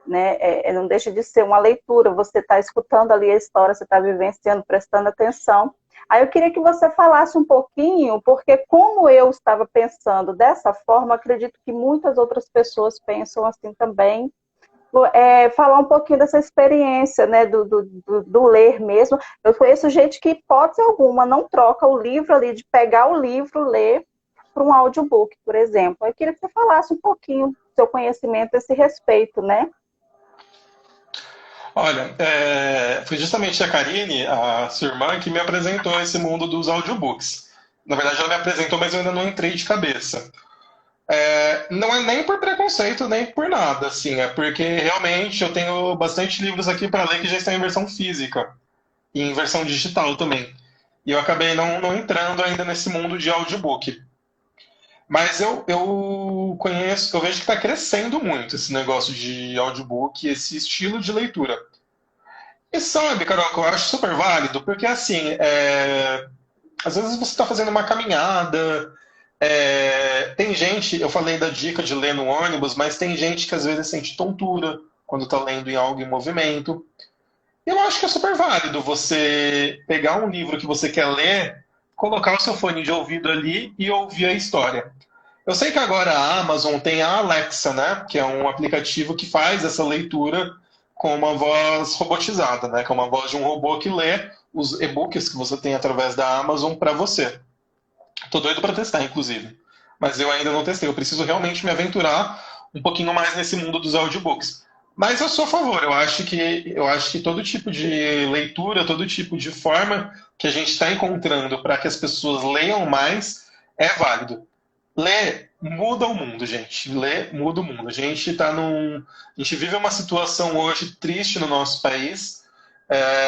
né? Não deixa de ser uma leitura. Você está escutando ali a história, você está vivenciando, prestando atenção. Aí eu queria que você falasse um pouquinho, porque como eu estava pensando dessa forma, acredito que muitas outras pessoas pensam assim também. Falar um pouquinho dessa experiência, né, do ler mesmo. Eu conheço gente que, hipótese alguma, não troca o livro ali, de pegar o livro, ler para um audiobook, por exemplo. Eu queria que você falasse um pouquinho do seu conhecimento a esse respeito, né? Olha, foi justamente a Karine, a sua irmã, que me apresentou esse mundo dos audiobooks. Na verdade, ela me apresentou, mas eu ainda não entrei de cabeça. Não é nem por preconceito, nem por nada, assim, é porque realmente eu tenho bastante livros aqui para ler que já estão em versão física e em versão digital também. E eu acabei não entrando ainda nesse mundo de audiobook. Mas eu conheço, eu vejo que está crescendo muito esse negócio de audiobook, esse estilo de leitura. E sabe, Carol, que eu acho super válido, porque assim, às vezes você está fazendo uma caminhada, tem gente, eu falei da dica de ler no ônibus, mas tem gente que às vezes sente tontura quando está lendo em algo em movimento. Eu acho que é super válido você pegar um livro que você quer ler, colocar o seu fone de ouvido ali e ouvir a história. Eu sei que agora a Amazon tem a Alexa, né? Que é um aplicativo que faz essa leitura com uma voz robotizada, né? Que é uma voz de um robô que lê os e-books que você tem através da Amazon para você. Tô doido para testar, inclusive. Mas eu ainda não testei. Eu preciso realmente me aventurar um pouquinho mais nesse mundo dos audiobooks. Mas eu sou a favor. Eu acho que todo tipo de leitura, todo tipo de forma que a gente está encontrando para que as pessoas leiam mais é válido. Ler muda o mundo, gente. Ler muda o mundo. A gente vive uma situação hoje triste no nosso país,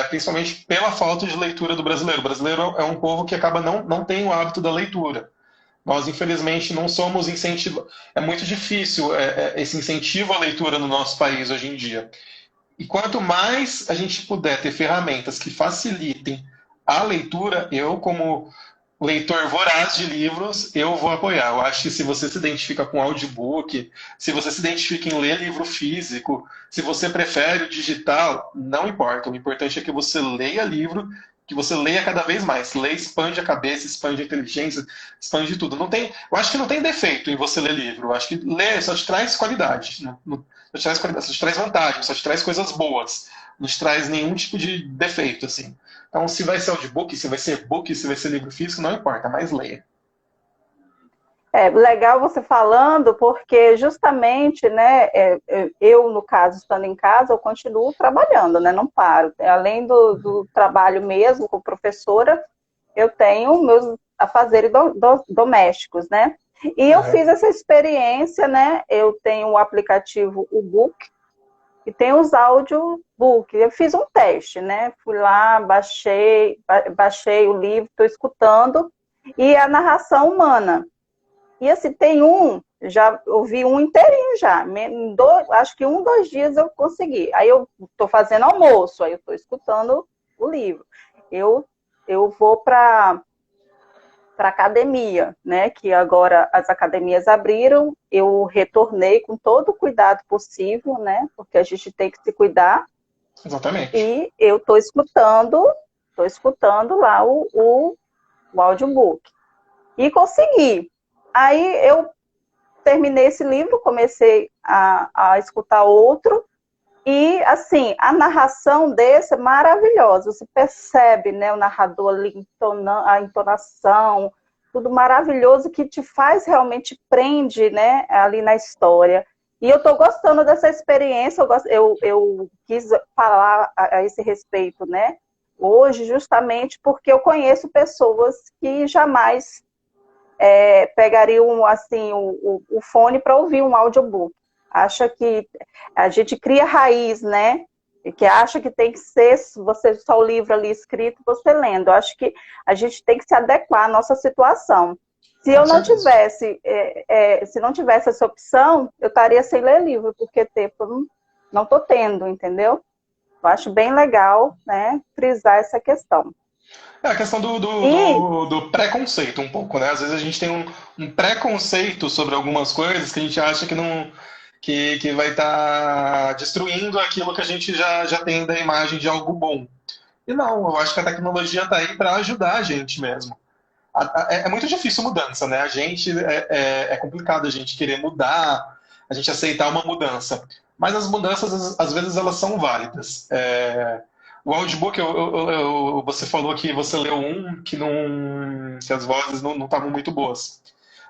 principalmente pela falta de leitura do brasileiro. O brasileiro é um povo que acaba não tem o hábito da leitura. Nós, infelizmente, não somos incentivados. É muito difícil esse incentivo à leitura no nosso país hoje em dia. E quanto mais a gente puder ter ferramentas que facilitem a leitura, eu, como leitor voraz de livros, eu vou apoiar. Eu acho que se você se identifica com audiobook, se você se identifica em ler livro físico, se você prefere o digital, não importa. O importante é que você leia livro, que você leia cada vez mais. Ler expande a cabeça, expande a inteligência, expande tudo. Eu acho que não tem defeito em você ler livro. Eu acho que ler só te traz qualidade. Só te traz qualidade, só te traz vantagem, só te traz coisas boas. Não te traz nenhum tipo de defeito, assim. Então, se vai ser audiobook, se vai ser book, se vai ser livro físico, não importa, mas leia. Legal você falando, porque justamente, né, eu, no caso, estando em casa, eu continuo trabalhando, né, não paro. Além do trabalho mesmo como professora, eu tenho meus afazeres domésticos, né? E eu Uhum. fiz essa experiência, né? Eu tenho o aplicativo, o Book, e tem os audiobooks. Eu fiz um teste, né? Fui lá, baixei o livro, estou escutando, e a narração humana. E assim, tem já ouvi um inteirinho já. Acho que 2 dias eu consegui. Aí eu estou fazendo almoço, aí eu estou escutando o livro. Eu, eu vou para academia, né? Que agora as academias abriram, eu retornei com todo o cuidado possível, né? Porque a gente tem que se cuidar. Exatamente. E eu estou escutando lá o audiobook. E consegui. Aí eu terminei esse livro, comecei a escutar outro, e, assim, a narração desse é maravilhosa. Você percebe, né, o narrador ali, a entonação, tudo maravilhoso que te faz realmente prende, né, ali na história. E eu estou gostando dessa experiência, eu quis falar a esse respeito, né, hoje, justamente porque eu conheço pessoas que jamais pegariam assim, o fone para ouvir um audiobook. Acha que a gente cria raiz, né? E que acha que tem que ser você só o livro ali escrito, você lendo. Eu acho que a gente tem que se adequar à nossa situação. Se Com eu não certeza. tivesse, se não tivesse essa opção, eu estaria sem ler livro, porque tempo eu não estou tendo, entendeu? Eu acho bem legal, né, frisar essa questão. É a questão E do preconceito, um pouco, né? Às vezes a gente tem um preconceito sobre algumas coisas que a gente acha que não. Que vai estar destruindo aquilo que a gente já tem da imagem de algo bom. E não, eu acho que a tecnologia está aí para ajudar a gente mesmo. É muito difícil mudança, né? É complicado a gente querer mudar, a gente aceitar uma mudança. Mas as mudanças, às vezes, elas são válidas. O audiobook, você falou que você leu um que as vozes não estavam muito boas.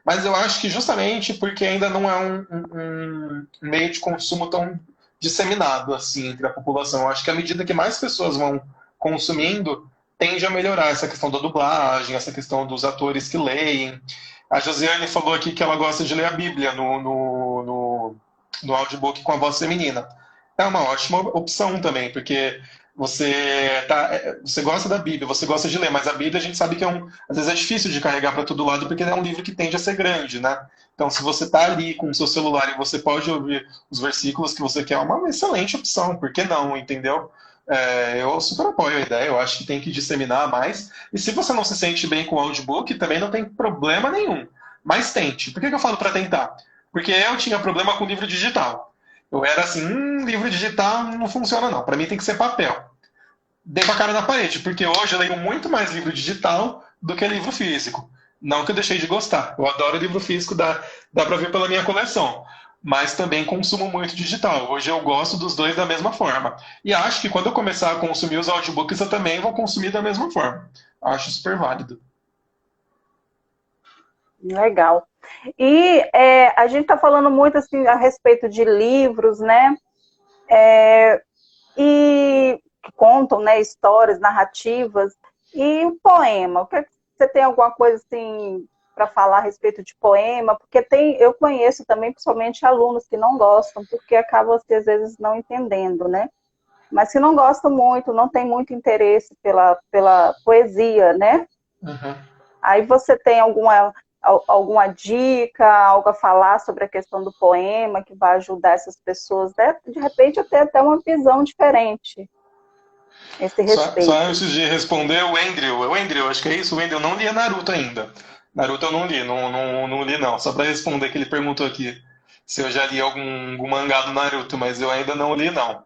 Mas eu acho que justamente porque ainda não é um meio de consumo tão disseminado assim entre a população. Eu acho que à medida que mais pessoas vão consumindo, tende a melhorar essa questão da dublagem, essa questão dos atores que leem. A Josiane falou aqui que ela gosta de ler a Bíblia no audiobook com a voz feminina. É uma ótima opção também, porque você gosta da Bíblia, você gosta de ler, mas a Bíblia a gente sabe que às vezes é difícil de carregar para todo lado, porque é um livro que tende a ser grande, né? Então, se você está ali com o seu celular e você pode ouvir os versículos que você quer, é uma excelente opção, por que não, entendeu? Eu super apoio a ideia, eu acho que tem que disseminar mais. E se você não se sente bem com o audiobook, também não tem problema nenhum. Mas tente. Por que eu falo para tentar? Porque eu tinha problema com livro digital. Eu era assim, livro digital não funciona não. Para mim tem que ser papel. Dei com a cara na parede, porque hoje eu leio muito mais livro digital do que livro físico. Não que eu deixei de gostar. Eu adoro livro físico, dá para ver pela minha coleção. Mas também consumo muito digital. Hoje eu gosto dos dois da mesma forma. E acho que quando eu começar a consumir os audiobooks, eu também vou consumir da mesma forma. Acho super válido. legal. E a gente está falando muito assim a respeito de livros, né? E que contam, né, histórias, narrativas. E o poema, você tem alguma coisa assim para falar a respeito de poema? Porque eu conheço também, principalmente alunos que não gostam, porque acabam assim, às vezes não entendendo, né? Mas que não gostam muito, não tem muito interesse pela poesia, né? Uhum. Aí você tem alguma dica, algo a falar sobre a questão do poema que vai ajudar essas pessoas, né? De repente, a ter até uma visão diferente a esse Só respeito. antes de responder, o Andrew, acho que é isso, o Andrew não lia Naruto ainda. Naruto eu não li, não li não. Só para responder que ele perguntou aqui se eu já li algum mangá do Naruto, mas eu ainda não li não.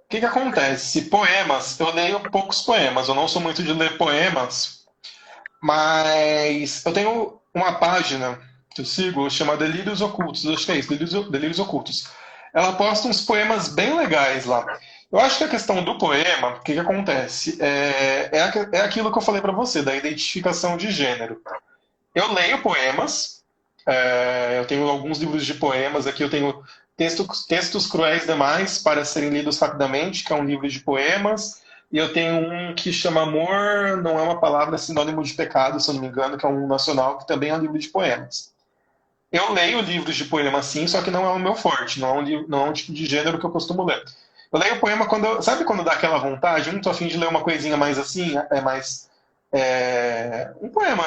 O que acontece? Poemas, eu leio poucos poemas, eu não sou muito de ler poemas, mas eu tenho uma página que eu sigo chamada Delírios Ocultos, acho que é isso, Delírios Ocultos. Ela posta uns poemas bem legais lá. Eu acho que a questão do poema, o que acontece? É aquilo que eu falei para você, da identificação de gênero. Eu leio poemas, eu tenho alguns livros de poemas aqui, eu tenho Textos Cruéis Demais para Serem Lidos Rapidamente, que é um livro de poemas, e eu tenho um que chama Amor Não É Uma Palavra Sinônimo de Pecado, se eu não me engano, que é um nacional, que também é um livro de poemas. Eu leio livros de poema sim, só que não é o meu forte, não é um tipo de gênero que eu costumo ler. Eu leio poema sabe quando dá aquela vontade? Tô a fim de ler uma coisinha mais assim, um poema,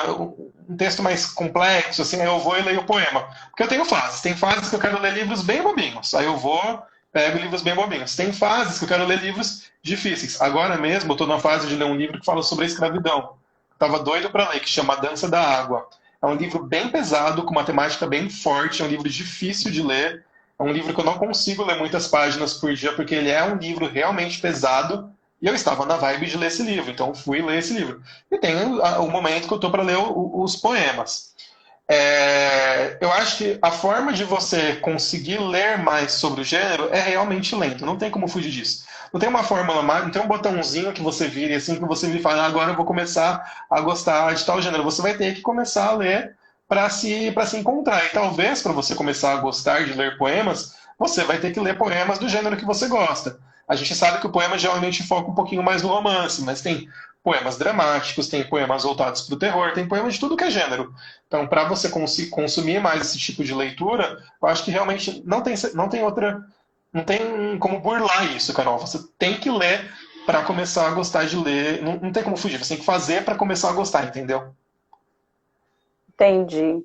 um texto mais complexo, assim, aí eu vou e leio o poema. Porque eu tenho fases. Tem fases que eu quero ler livros bem bobinhos. Aí eu vou, pego livros bem bobinhos. Tem fases que eu quero ler livros difíceis. Agora mesmo eu estou na fase de ler um livro que fala sobre a escravidão. Tava doido para ler, que chama Dança da Água. É um livro bem pesado, com uma temática bem forte, é um livro difícil de ler. É um livro que eu não consigo ler muitas páginas por dia, porque ele é um livro realmente pesado. E eu estava na vibe de ler esse livro, então fui ler esse livro. E tem o momento que eu estou para ler os poemas. Eu acho que a forma de você conseguir ler mais sobre o gênero é realmente lento, não tem como fugir disso. Não tem uma fórmula, não tem um botãozinho que você vira e assim que você vira e fala, agora eu vou começar a gostar de tal gênero. Você vai ter que começar a ler para se encontrar. E talvez para você começar a gostar de ler poemas, você vai ter que ler poemas do gênero que você gosta. A gente sabe que o poema geralmente foca um pouquinho mais no romance, mas tem poemas dramáticos, tem poemas voltados para o terror, tem poemas de tudo que é gênero. Então, para você consumir mais esse tipo de leitura, eu acho que realmente não tem como burlar isso, Carol. Você tem que ler para começar a gostar de ler. Não, não tem como fugir, você tem que fazer para começar a gostar, entendeu? Entendi.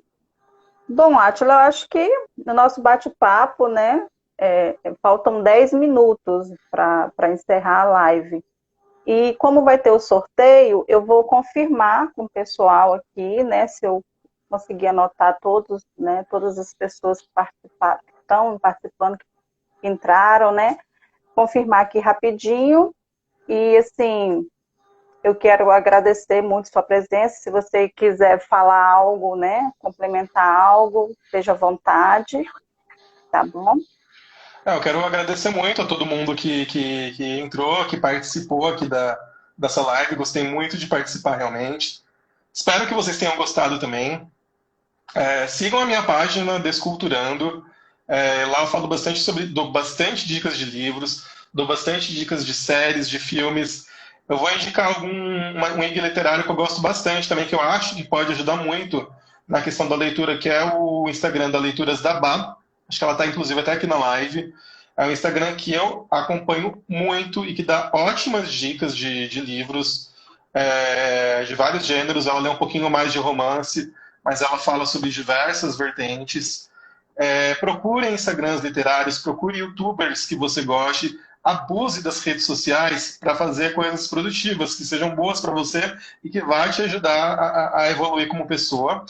Bom, Átila, eu acho que no nosso bate-papo, né, faltam 10 minutos para encerrar a live. E como vai ter o sorteio, eu vou confirmar com o pessoal aqui, né, se eu conseguir anotar todos, né, todas as pessoas que participaram, que estão participando, que entraram, né, confirmar aqui rapidinho. E, assim, eu quero agradecer muito sua presença. Se você quiser falar algo, né, complementar algo, esteja à vontade, tá bom? Eu quero agradecer muito a todo mundo que entrou, que participou aqui dessa live. Gostei muito de participar realmente. Espero que vocês tenham gostado também. Sigam a minha página Desculturando. Lá eu falo dou bastante dicas de livros, dou bastante dicas de séries, de filmes. Eu vou indicar um guia literário que eu gosto bastante também, que eu acho que pode ajudar muito na questão da leitura, que é o Instagram da Leituras da Bá. Acho que ela está inclusive até aqui na live. É um Instagram que eu acompanho muito e que dá ótimas dicas de livros de vários gêneros. Ela lê um pouquinho mais de romance, mas ela fala sobre diversas vertentes. Procure Instagrams literários, procure YouTubers que você goste, abuse das redes sociais para fazer coisas produtivas, que sejam boas para você e que vai te ajudar a evoluir como pessoa.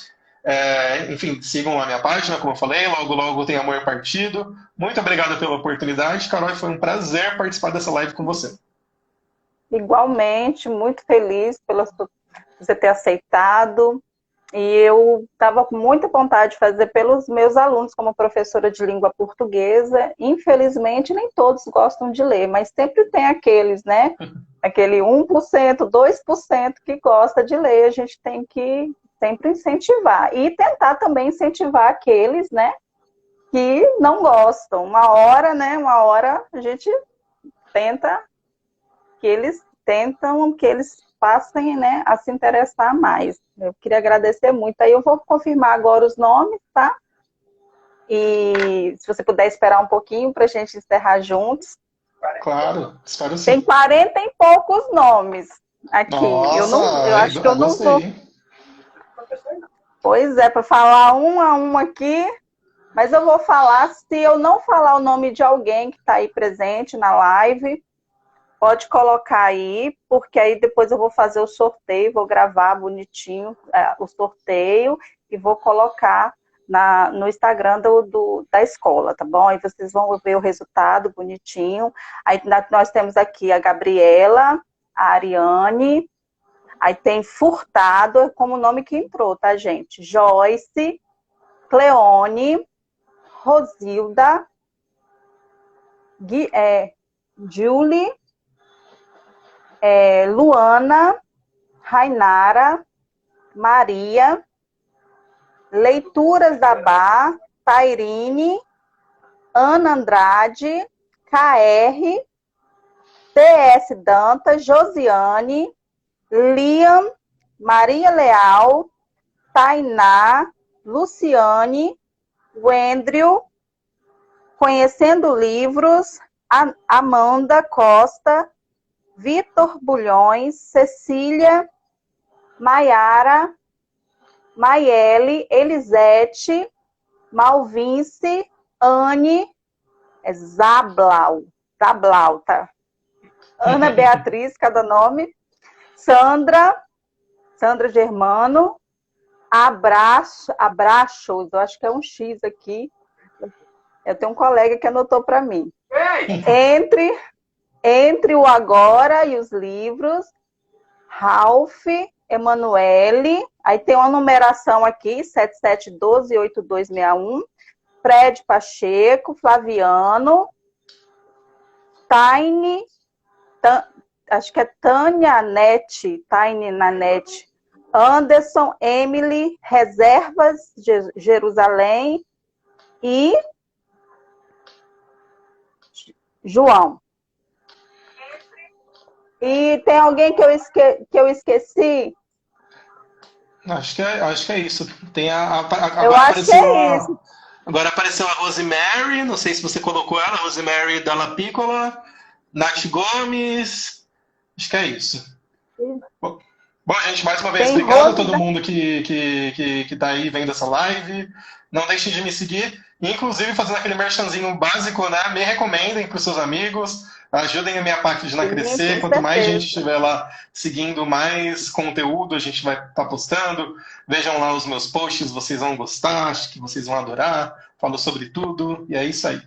Enfim, sigam lá minha página, como eu falei, logo logo tem Amor Partido. Muito obrigado pela oportunidade, Carol, foi um prazer participar dessa live com você. Igualmente, muito feliz você ter aceitado. E eu estava com muita vontade de fazer pelos meus alunos como professora de língua portuguesa. Infelizmente, nem todos gostam de ler, mas sempre tem aqueles, né? Aquele 1%, 2% que gosta de ler. A gente tem que sempre incentivar. E tentar também incentivar aqueles, né? Que não gostam. Uma hora, né? Uma hora a gente tenta que eles passem, né, a se interessar mais. Eu queria agradecer muito. Aí eu vou confirmar agora os nomes, tá? E se você puder esperar um pouquinho para a gente encerrar juntos. Claro, espero sim. Tem 40 e poucos nomes aqui. Nossa, eu acho que eu não gostei. vou. Pois é, para falar um a um aqui, mas eu vou falar, se eu não falar o nome de alguém que está aí presente na live, pode colocar aí, porque aí depois eu vou fazer o sorteio, vou gravar bonitinho o sorteio e vou colocar no Instagram da escola, tá bom? Aí vocês vão ver o resultado bonitinho. Aí nós temos aqui a Gabriela, a Ariane, aí tem Furtado, como o nome que entrou, tá, gente? Joyce, Cleone, Rosilda, Julie, Luana, Rainara, Maria, Leituras da Bá, Tairine, Ana Andrade, KR, TS Dantas, Josiane, Liam, Maria Leal, Tainá, Luciane, Wendrio, Conhecendo Livros, Amanda Costa, Vitor Bulhões, Cecília, Maiara, Maiele, Elisete, Malvince, Anne, Zablau, tá? Ana Beatriz, cada nome, Sandra Germano, Abraços, eu acho que é um X aqui. Eu tenho um colega que anotou para mim. Entre o Agora e os Livros, Ralph, Emanuele, aí tem uma numeração aqui, 77128261, Fred Pacheco, Flaviano, Taine, acho que é Tânia Nete, Taine Nanete, Anderson, Emily, Reservas de Jerusalém e João. E tem alguém que eu esqueci? Acho que é isso. Tem Eu acho que é isso. Agora apareceu a Rosemary, não sei se você colocou ela, Rosemary Dalla Piccola, Nath Gomes, acho que é isso. Bom, gente, mais uma vez, obrigado a todo mundo que tá aí vendo essa live. Não deixem de me seguir. Inclusive, fazendo aquele merchanzinho básico, né? Me recomendem para os seus amigos. Ajudem a minha página a crescer. Quanto mais gente estiver lá seguindo, mais conteúdo a gente vai estar postando. Vejam lá os meus posts, vocês vão gostar, acho que vocês vão adorar. Falo sobre tudo e é isso aí.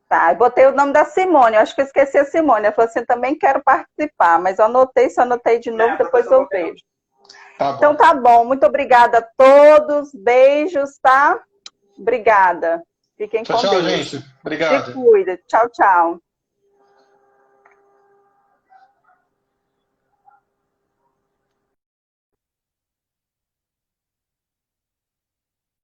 Tá, eu botei o nome da Simone, eu acho que eu esqueci a Simone. Ela falou assim, também quero participar, mas eu anotei, se eu anotei de novo, depois eu vejo. Tá bom. Então tá bom, muito obrigada a todos, beijos, tá? Obrigada. Fiquem com Deus. Tchau, gente. Obrigado. Se cuida. Tchau, tchau.